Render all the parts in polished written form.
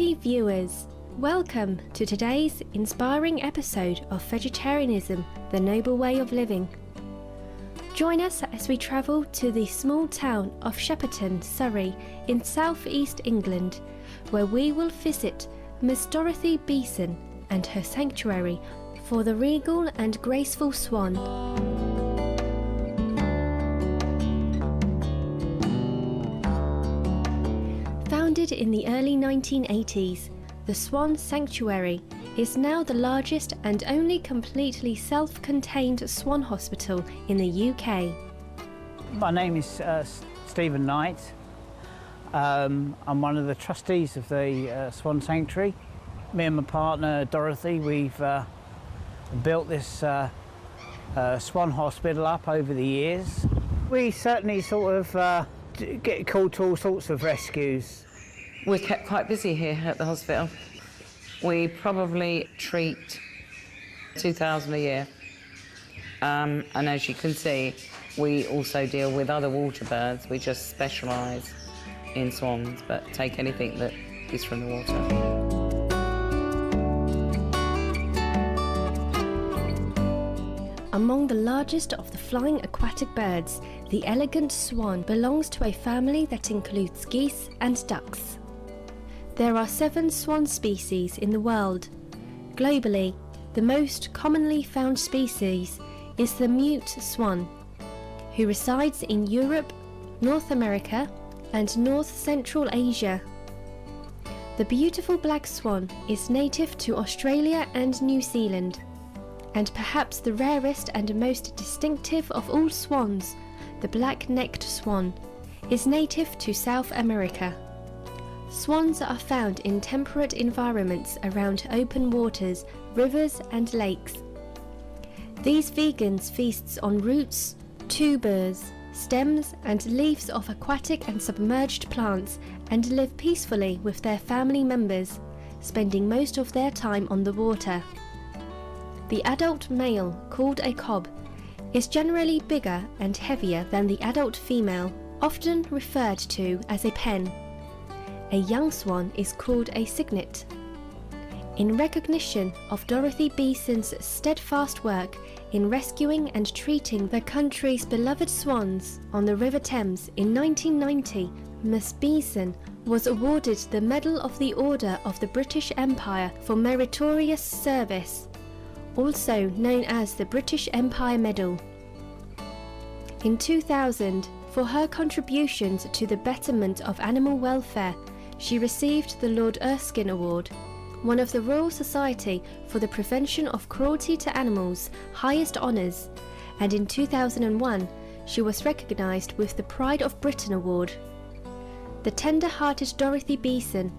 KMVT viewers, welcome to today's inspiring episode of Vegetarianism, the Noble Way of Living. Join us as we travel to the small town of Shepperton, Surrey in southeast England, where we will visit Miss Dorothy Beason and her sanctuary for the regal and graceful swan. Founded in the early 1980s, the Swan Sanctuary is now the largest and only completely self-contained swan hospital in the UK. My name is Stephen Knight. I'm one of the trustees of the Swan Sanctuary. Me and my partner Dorothy, we've built this swan hospital up over the years. We certainly sort of get called to all sorts of rescues. We're kept quite busy here at the hospital. We probably treat 2,000 a year. And as you can see, we also deal with other water birds. We just specialise in swans, but take anything that is from the water. Among the largest of the flying aquatic birds, the elegant swan belongs to a family that includes geese and ducks. There are 7 swan species in the world. Globally, the most commonly found species is the mute swan, who resides in Europe, North America, and North Central Asia. The beautiful black swan is native to Australia and New Zealand, and perhaps the rarest and most distinctive of all swans, the black-necked swan, is native to South America. Swans are found in temperate environments around open waters, rivers and lakes. These vegans feast on roots, tubers, stems and leaves of aquatic and submerged plants and live peacefully with their family members, spending most of their time on the water. The adult male, called a cob, is generally bigger and heavier than the adult female, often referred to as a pen. A young swan is called a cygnet. In recognition of Dorothy Beason's steadfast work in rescuing and treating the country's beloved swans on the River Thames in 1990, Miss Beason was awarded the Medal of the Order of the British Empire for meritorious service, also known as the British Empire Medal. In 2000, for her contributions to the betterment of animal welfare, she received the Lord Erskine Award, one of the Royal Society for the Prevention of Cruelty to Animals' highest honours, and in 2001 she was recognised with the Pride of Britain Award. The tender-hearted Dorothy Beason,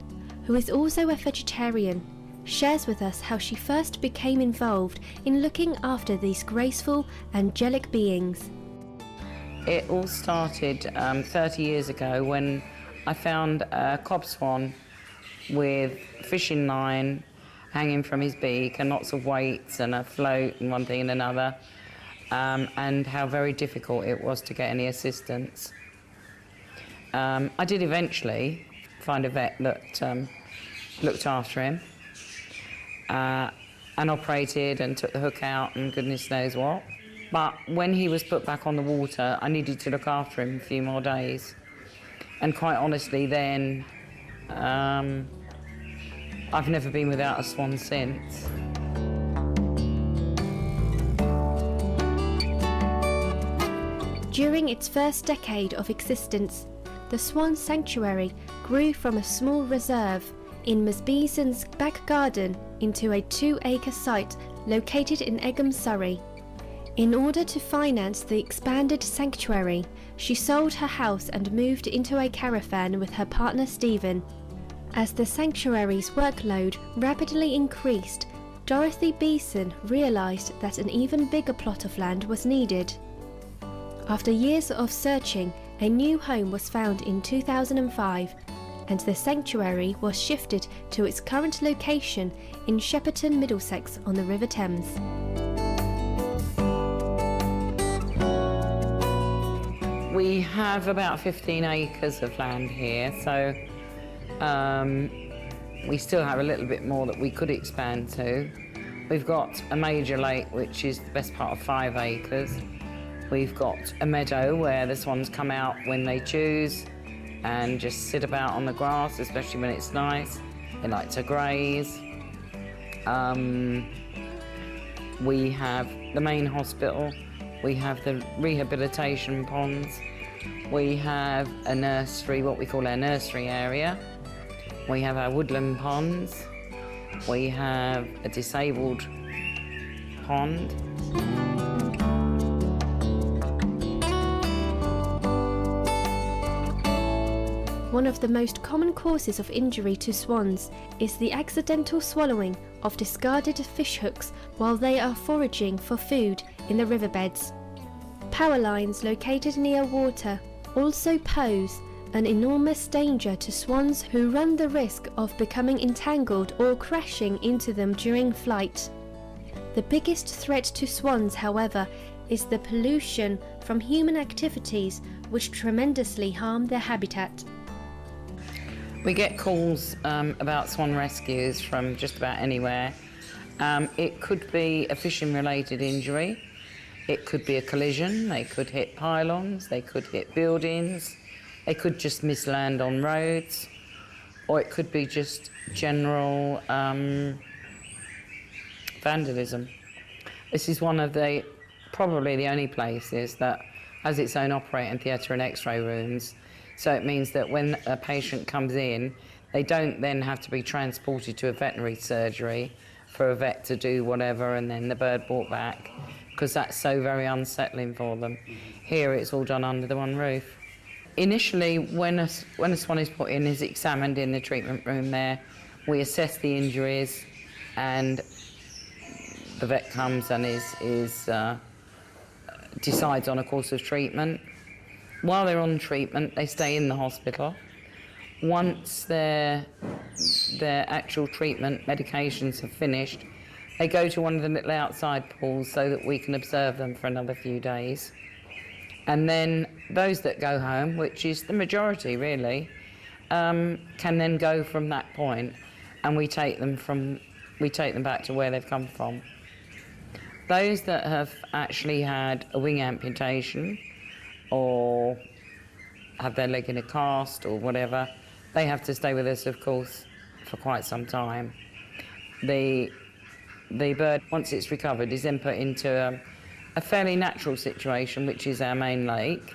who is also a vegetarian, shares with us how she first became involved in looking after these graceful, angelic beings. It all started 30 years ago when I found a cob swan with fishing line hanging from his beak and lots of weights and a float and one thing and another, and how very difficult it was to get any assistance. I did eventually find a vet that looked after him and operated and took the hook out and goodness knows what. But when he was put back on the water, I needed to look after him a few more days. And quite honestly then, I've never been without a swan since. During its first decade of existence, the Swan Sanctuary grew from a small reserve in Miss Beason's back garden into a 2-acre site located in Egham, Surrey. In order to finance the expanded sanctuary, she sold her house and moved into a caravan with her partner Stephen. As the sanctuary's workload rapidly increased, Dorothy Beason realised that an even bigger plot of land was needed. After years of searching, a new home was found in 2005, and the sanctuary was shifted to its current location in Shepperton, Middlesex on the River Thames. We have about 15 acres of land here, so We still have a little bit more that we could expand to. We've got a major lake, which is the best part of 5 acres. We've got a meadow where the swans come out when they choose and just sit about on the grass, especially when it's nice. They like to graze. We have the main hospital. We have the rehabilitation ponds. We have a nursery, what we call our nursery area. We have our woodland ponds. We have a disabled pond. One of the most common causes of injury to swans is the accidental swallowing of discarded fish hooks while they are foraging for food in the riverbeds. Power lines located near water also pose an enormous danger to swans who run the risk of becoming entangled or crashing into them during flight. The biggest threat to swans, however, is the pollution from human activities which tremendously harm their habitat. We get calls about swan rescues from just about anywhere. It could be a fishing-related injury. It could be a collision. They could hit pylons. They could hit buildings. They could just misland on roads. Or it could be just general vandalism. This is one of probably the only places that has its own operating theatre and x-ray rooms. So it means that when a patient comes in, they don't then have to be transported to a veterinary surgery for a vet to do whatever and then the bird brought back, because that's so very unsettling for them. Here it's all done under the one roof. Initially, when a swan is put in, is examined in the treatment room there, we assess the injuries and the vet comes and decides on a course of treatment. While they're on treatment, they stay in the hospital. Once their actual treatment medications have finished, they go to one of the little outside pools so that we can observe them for another few days. And then those that go home, which is the majority really, can then go from that point, and we take them back to where they've come from. Those that have actually had a wing amputation or have their leg in a cast or whatever, they have to stay with us, of course, for quite some time. The bird, once it's recovered, is then put into a fairly natural situation, which is our main lake,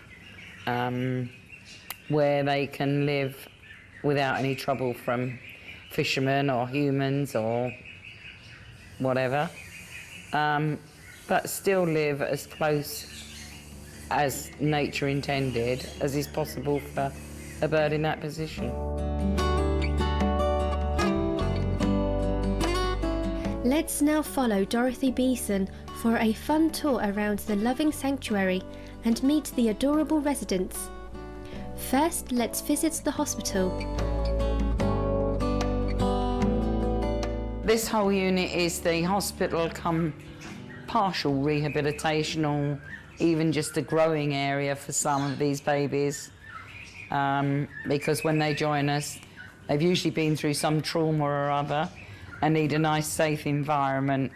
where they can live without any trouble from fishermen or humans or whatever, but still live as close as nature intended as is possible for a bird in that position. Let's now follow Dorothy Beason for a fun tour around the loving sanctuary and meet the adorable residents. First, let's visit the hospital. This whole unit is the hospital come partial rehabilitation, or even just a growing area for some of these babies, because when they join us, they've usually been through some trauma or other and need a nice safe environment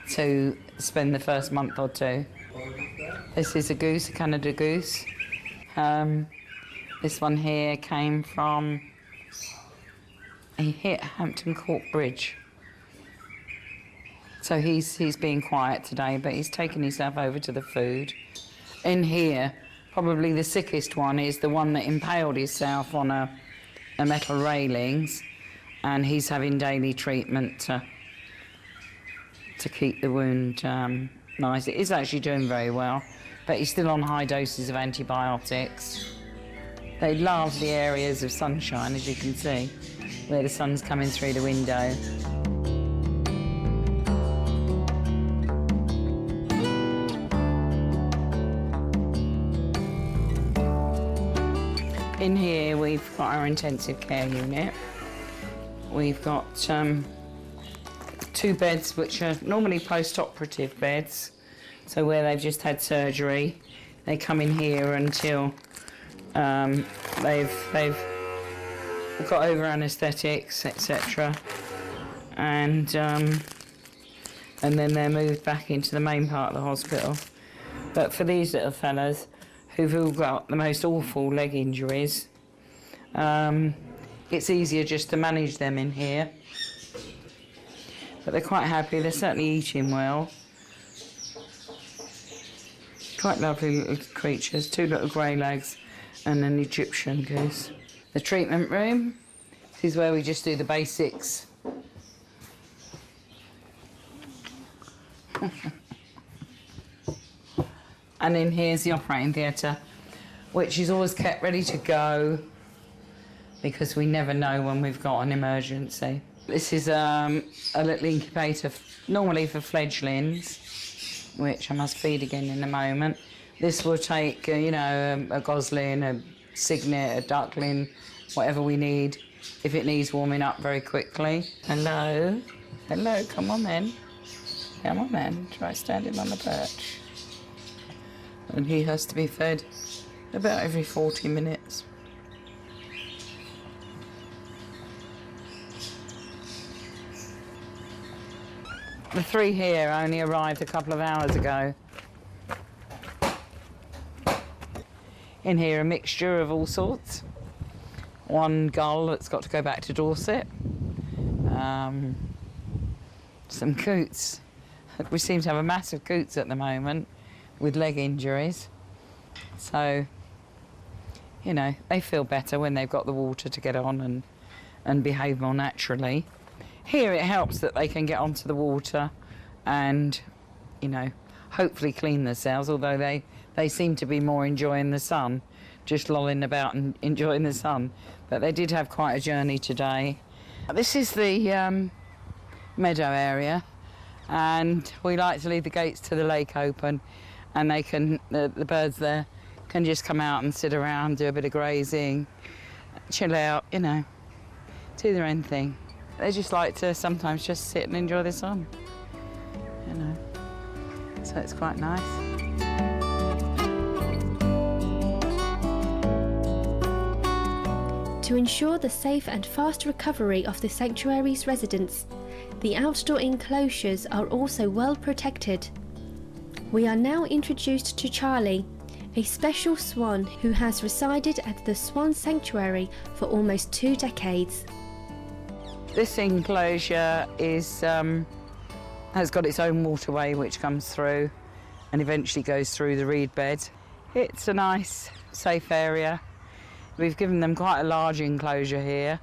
to spend the first month or two. This is a goose, a Canada goose. This one here came from, he hit Hampton Court Bridge. So he's being quiet today, but he's taken himself over to the food. In here, probably the sickest one is the one that impaled himself on a metal railings, and he's having daily treatment to keep the wound nice. It is actually doing very well, but he's still on high doses of antibiotics. They love the areas of sunshine, as you can see, where the sun's coming through the window. In here we've got our intensive care unit. We've got 2 beds which are normally post-operative beds, so where they've just had surgery, they come in here until they've We've got over anaesthetics, etc. And then they're moved back into the main part of the hospital. But for these little fellas who've all got the most awful leg injuries, it's easier just to manage them in here. But they're quite happy, they're certainly eating well. Quite lovely little creatures, 2 little grey legs and an Egyptian goose. The treatment room, this is where we just do the basics. And in here's the operating theatre, which is always kept ready to go because we never know when we've got an emergency. This is a little incubator, normally for fledglings, which I must feed again in a moment. This will take, you know, a gosling, a cygnet, a duckling, whatever we need, if it needs warming up very quickly. Hello, hello, come on then. Come on then, try standing on the perch. And he has to be fed about every 40 minutes. The 3 here only arrived a couple of hours ago. In here, a mixture of all sorts. 1 gull that's got to go back to Dorset. Some coots. We seem to have a massive coots at the moment with leg injuries. So, you know, they feel better when they've got the water to get on and behave more naturally. Here it helps that they can get onto the water and, you know, hopefully clean themselves, although they seem to be more enjoying the sun, just lolling about and enjoying the sun. But they did have quite a journey today. This is the meadow area, and we like to leave the gates to the lake open, and they can, the birds there can just come out and sit around, do a bit of grazing, chill out, you know, do their own thing. They just like to sometimes just sit and enjoy the sun, you know, so it's quite nice. To ensure the safe and fast recovery of the sanctuary's residents, the outdoor enclosures are also well protected. We are now introduced to Charlie, a special swan who has resided at the Swan Sanctuary for almost 2 decades. This enclosure is has got its own waterway which comes through and eventually goes through the reed bed. It's a nice, safe area. We've given them quite a large enclosure here,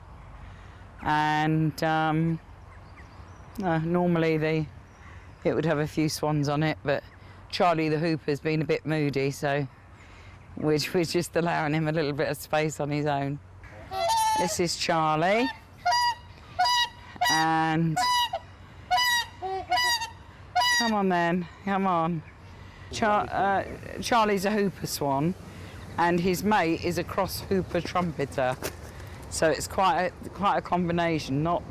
and normally it would have a few swans on it, but Charlie the Hooper's been a bit moody, so we're just allowing him a little bit of space on his own. This is Charlie. And come on then, come on. Charlie's a hooper swan, and his mate is a cross hooper trumpeter. So it's quite a combination, not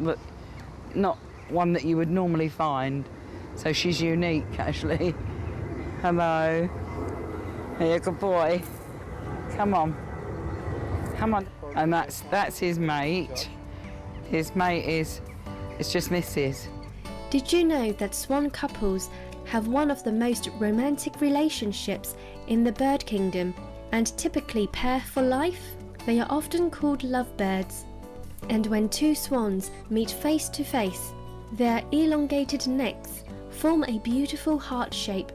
one that you would normally find. So she's unique, actually. Hello. Hey, good boy. Come on. Come on. And that's his mate. His mate is. It's just Mrs. Did you know that swan couples have one of the most romantic relationships in the bird kingdom and typically pair for life? They are often called lovebirds. And when 2 swans meet face to face, their elongated necks form a beautiful heart shape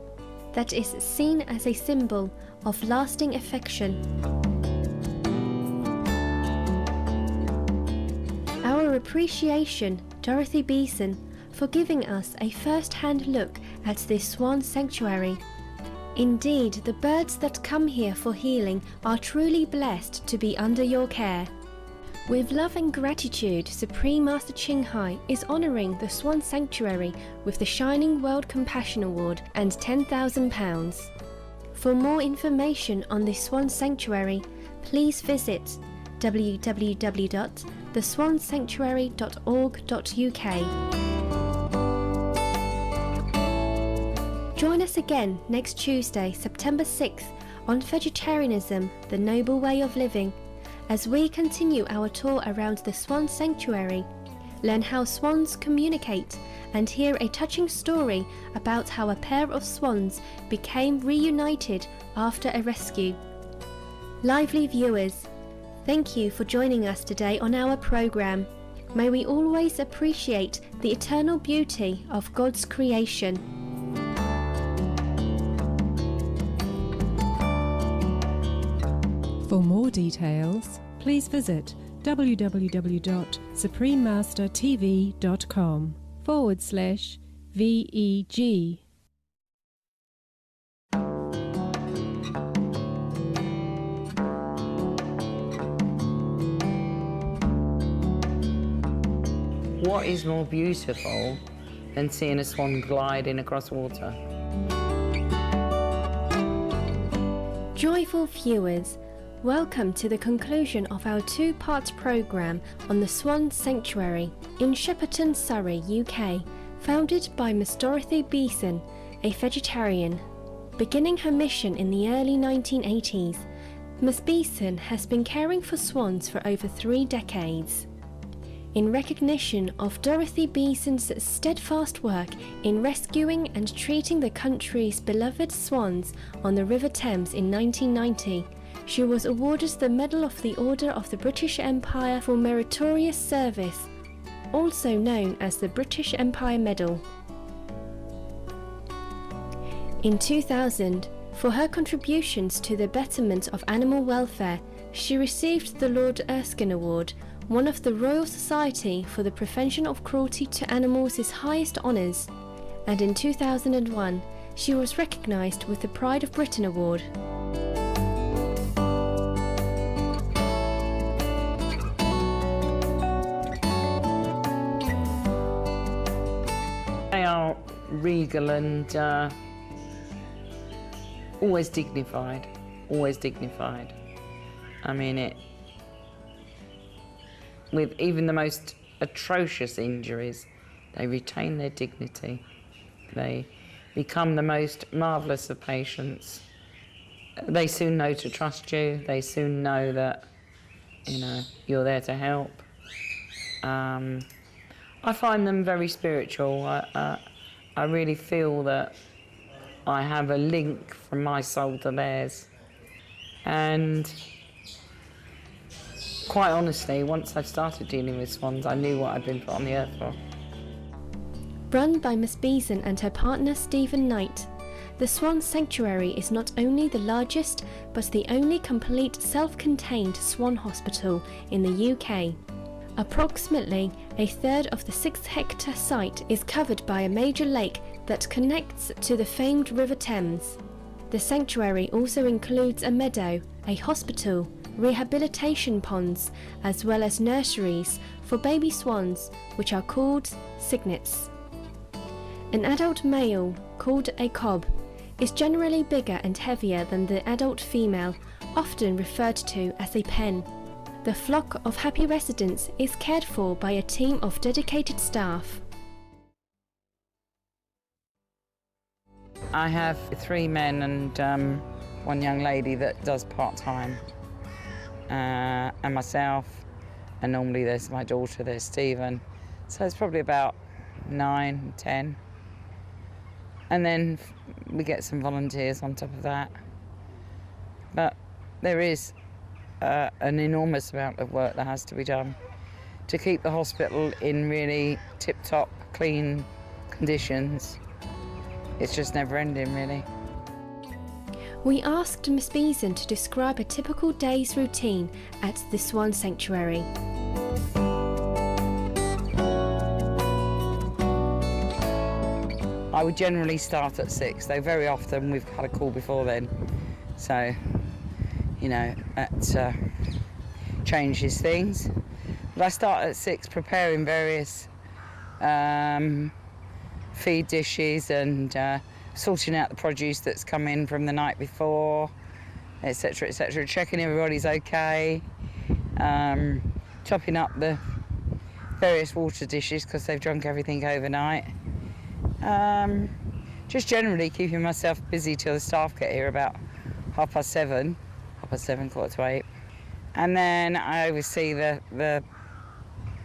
that is seen as a symbol of lasting affection. Our appreciation, Dorothy Beason, for giving us a first-hand look at this Swan Sanctuary. Indeed, the birds that come here for healing are truly blessed to be under your care. With love and gratitude, Supreme Master Ching Hai is honouring the Swan Sanctuary with the Shining World Compassion Award and £10,000. For more information on the Swan Sanctuary, please visit www.theswansanctuary.org.uk. Join us again next Tuesday, September 6th, on Vegetarianism, the Noble Way of Living, as we continue our tour around the Swan Sanctuary, learn how swans communicate, and hear a touching story about how a pair of swans became reunited after a rescue. Lively viewers, thank you for joining us today on our programme. May we always appreciate the eternal beauty of God's creation. For more details, please visit www.suprememastertv.com/VEG. What is more beautiful than seeing a swan gliding across water? Joyful viewers, welcome to the conclusion of our two-part programme on the Swan Sanctuary in Shepperton, Surrey, UK, founded by Miss Dorothy Beason, a vegetarian. Beginning her mission in the early 1980s, Miss Beason has been caring for swans for over 3 decades. In recognition of Dorothy Beason's steadfast work in rescuing and treating the country's beloved swans on the River Thames in 1990, she was awarded the Medal of the Order of the British Empire for Meritorious Service, also known as the British Empire Medal. In 2000, for her contributions to the betterment of animal welfare, she received the Lord Erskine Award, one of the Royal Society for the Prevention of Cruelty to Animals' highest honours, and in 2001 she was recognised with the Pride of Britain Award. They are regal and always dignified, always dignified. I mean, with even the most atrocious injuries, they retain their dignity. They become the most marvellous of patients. They soon know to trust you. They soon know that, you're there to help. I find them very spiritual. I really feel that I have a link from my soul to theirs. And quite honestly, once I started dealing with swans, I knew what I'd been put on the earth for. Run by Miss Beason and her partner Stephen Knight, the Swan Sanctuary is not only the largest, but the only complete self-contained swan hospital in the UK. Approximately a third of the 6-hectare site is covered by a major lake that connects to the famed River Thames. The sanctuary also includes a meadow, a hospital, rehabilitation ponds, as well as nurseries for baby swans, which are called cygnets. An adult male, called a cob, is generally bigger and heavier than the adult female, often referred to as a pen. The flock of happy residents is cared for by a team of dedicated staff. I have 3 men and 1 young lady that does part-time. And myself, and normally there's my daughter, there's Stephen. So it's probably about 9, 10. And then we get some volunteers on top of that. But there is an enormous amount of work that has to be done to keep the hospital in really tip-top, clean conditions. It's just never ending, really. We asked Miss Beason to describe a typical day's routine at the Swan Sanctuary. I would generally start at 6, though very often we've had a call before then. So, that changes things. But I start at 6 preparing various feed dishes and sorting out the produce that's come in from the night before, etc., etc., checking everybody's okay, chopping up the various water dishes because they've drunk everything overnight. Just generally keeping myself busy till the staff get here about 7:30, 7:15, 7:45. And then I oversee the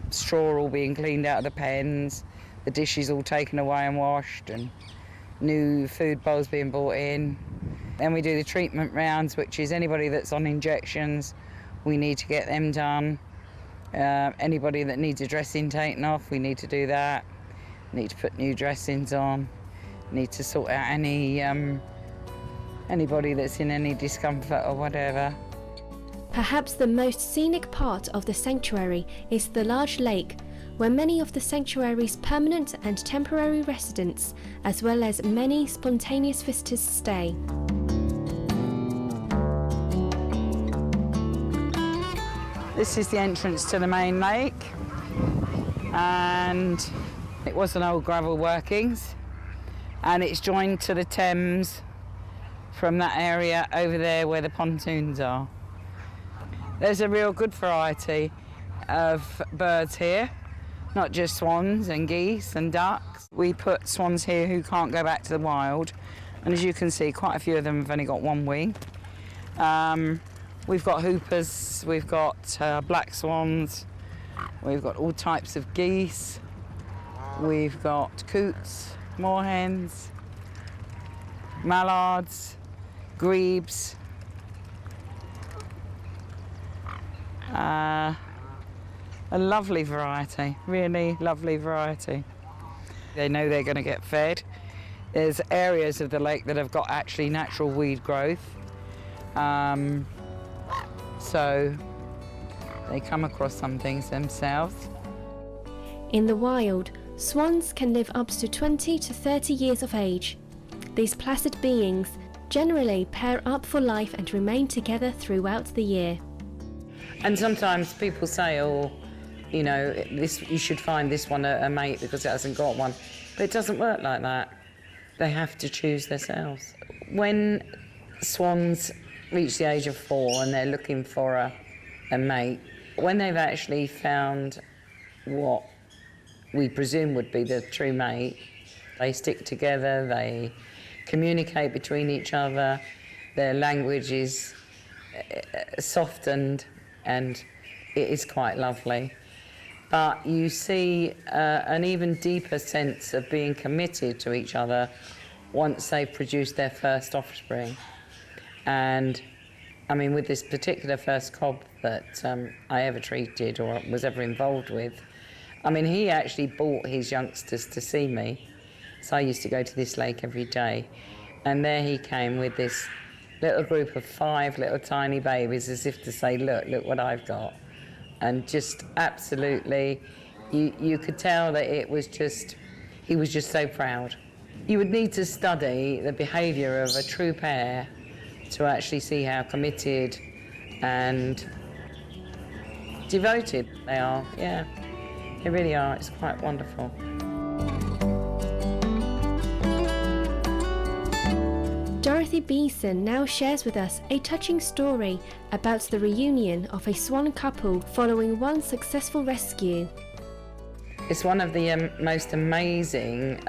straw all being cleaned out of the pens, the dishes all taken away and washed, and new food bowls being brought in. Then we do the treatment rounds, which is anybody that's on injections, we need to get them done. Anybody that needs a dressing taken off, we need to do that. Need to put new dressings on. Need to sort out anybody that's in any discomfort or whatever. Perhaps the most scenic part of the sanctuary is the large lake, where many of the sanctuary's permanent and temporary residents, as well as many spontaneous visitors, stay. This is the entrance to the main lake, and it was an old gravel workings, and it's joined to the Thames from that area over there where the pontoons are. There's a real good variety of birds here, not just swans and geese and ducks. We put swans here who can't go back to the wild, and as you can see, quite a few of them have only got one wing. We've got hoopers, we've got black swans, we've got all types of geese, we've got coots, moorhens, mallards, grebes. A lovely variety, really lovely variety. They know they're going to get fed. There's areas of the lake that have got actually natural weed growth. So they come across some things themselves. In the wild, swans can live up to 20 to 30 years of age. These placid beings generally pair up for life and remain together throughout the year. And sometimes people say, oh, you know, you should find this one a mate because it hasn't got one. But it doesn't work like that. They have to choose themselves. When swans reach the age of 4 and they're looking for a mate, when they've actually found what we presume would be the true mate, they stick together, they communicate between each other, their language is softened, and it is quite lovely. But you see an even deeper sense of being committed to each other once they've produced their first offspring. And I mean, with this particular first cob that I ever treated or was ever involved with, I mean, he actually brought his youngsters to see me. So I used to go to this lake every day. And there he came with this little group of 5 little tiny babies, as if to say, look what I've got. And just absolutely, you could tell that it was just, he was just so proud. You would need to study the behaviour of a true pair to actually see how committed and devoted they are. Yeah, they really are. It's quite wonderful. Dorothy Beason now shares with us a touching story about the reunion of a swan couple following one successful rescue. It's one of the most amazing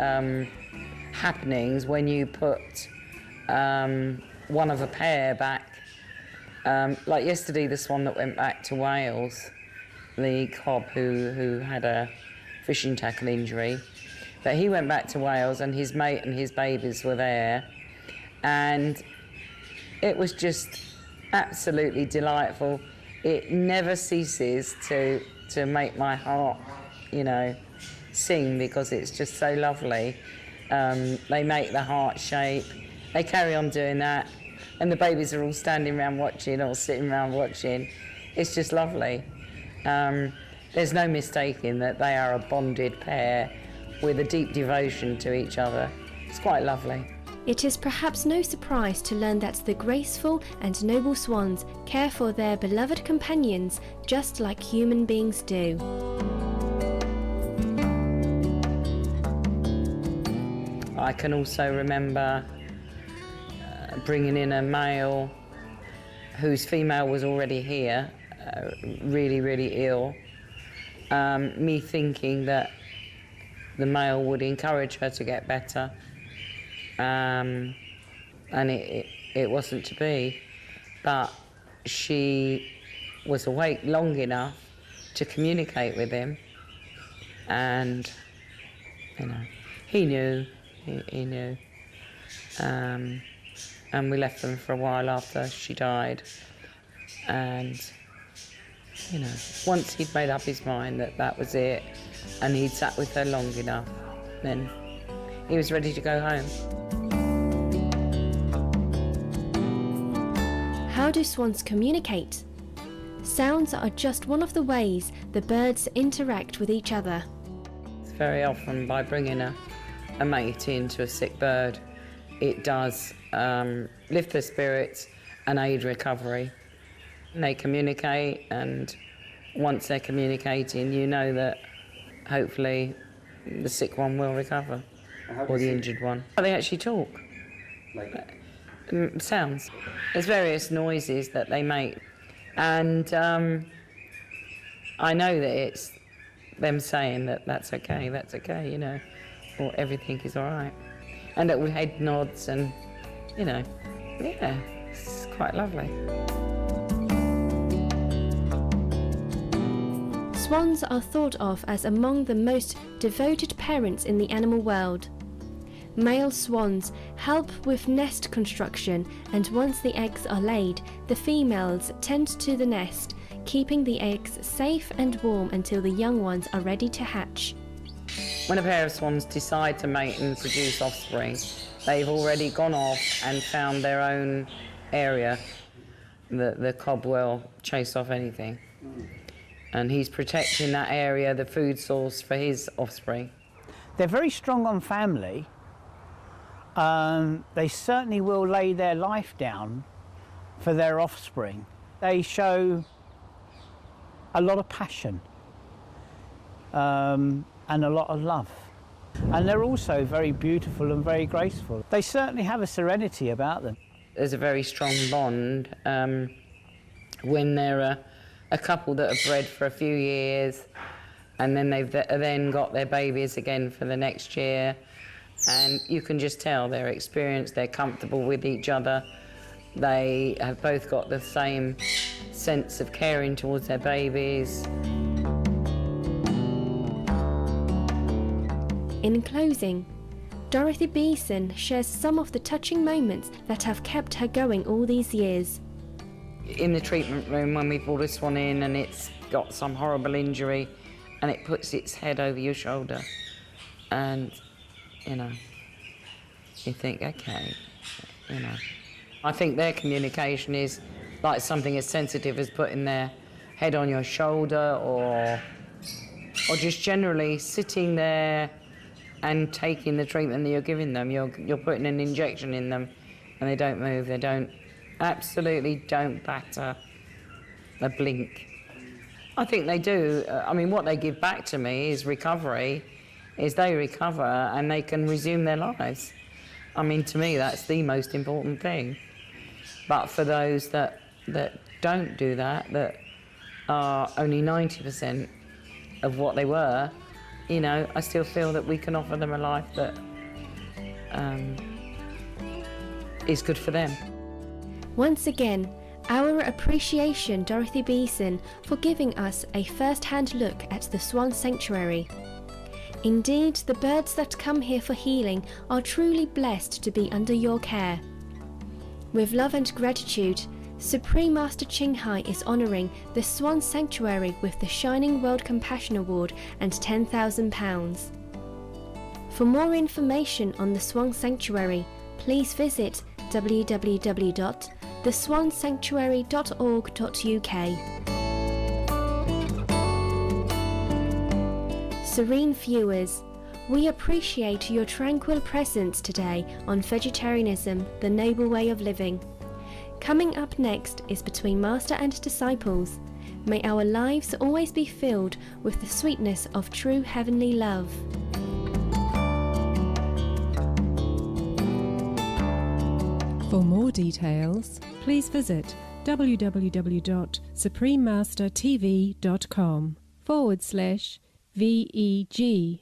happenings when you put one of a pair back. Like yesterday, the swan that went back to Wales, the cob who had a fishing tackle injury, but he went back to Wales and his mate and his babies were there. And it was just absolutely delightful. It never ceases to make my heart, you know, sing, because it's just so lovely. They make the heart shape. They carry on doing that. And the babies are all standing around watching or sitting around watching. It's just lovely. There's no mistaking that they are a bonded pair with a deep devotion to each other. It's quite lovely. It is perhaps no surprise to learn that the graceful and noble swans care for their beloved companions just like human beings do. I can also remember bringing in a male whose female was already here, really, really ill. Me thinking that the male would encourage her to get better. And it wasn't to be, but she was awake long enough to communicate with him, and he knew, he knew. And we left them for a while after she died, and once he'd made up his mind that that was it, and he'd sat with her long enough, then he was ready to go home. How do swans communicate? Sounds are just one of the ways the birds interact with each other. It's very often by bringing a mate into a sick bird. It does lift their spirits and aid recovery. They communicate, and once they're communicating, you know that hopefully the sick one will recover, or the injured one. They actually talk. Like? Sounds. There's various noises that they make, and I know that it's them saying that that's okay, or everything is all right. And little head nods, and yeah, it's quite lovely. Swans are thought of as among the most devoted parents in the animal world. Male swans help with nest construction, and once the eggs are laid, the females tend to the nest, keeping the eggs safe and warm until the young ones are ready to hatch. When a pair of swans decide to mate and produce offspring, they've already gone off and found their own area. The cob will chase off anything. And he's protecting that area, the food source for his offspring. They're very strong on family. They certainly will lay their life down for their offspring. They show a lot of passion and a lot of love. And they're also very beautiful and very graceful. They certainly have a serenity about them. There's a very strong bond when they're a couple that have bred for a few years, and then they've then got their babies again for the next year, and you can just tell they're experienced, they're comfortable with each other. They have both got the same sense of caring towards their babies. In closing, Dorothy Beason shares some of the touching moments that have kept her going all these years. In the treatment room, when we brought this one in and it's got some horrible injury, and it puts its head over your shoulder, and you think, okay, I think their communication is like something as sensitive as putting their head on your shoulder, or just generally sitting there and taking the treatment that you're giving them. You're putting an injection in them, and they don't move. They absolutely don't batter a blink. I think they do. What they give back to me is recovery, is they recover and they can resume their lives. To me, that's the most important thing. But for those that don't do that, that are only 90% of what they were, I still feel that we can offer them a life that is good for them. Once again, our appreciation, Dorothy Beason, for giving us a first-hand look at the Swan Sanctuary. Indeed, the birds that come here for healing are truly blessed to be under your care. With love and gratitude, Supreme Master Ching Hai is honouring the Swan Sanctuary with the Shining World Compassion Award and £10,000. For more information on the Swan Sanctuary, please visit www.theswansanctuary.org.uk. Serene viewers, we appreciate your tranquil presence today on Vegetarianism, the Noble Way of Living. Coming up next is Between Master and Disciples. May our lives always be filled with the sweetness of true heavenly love. For more details, please visit www.suprememastertv.com/VEG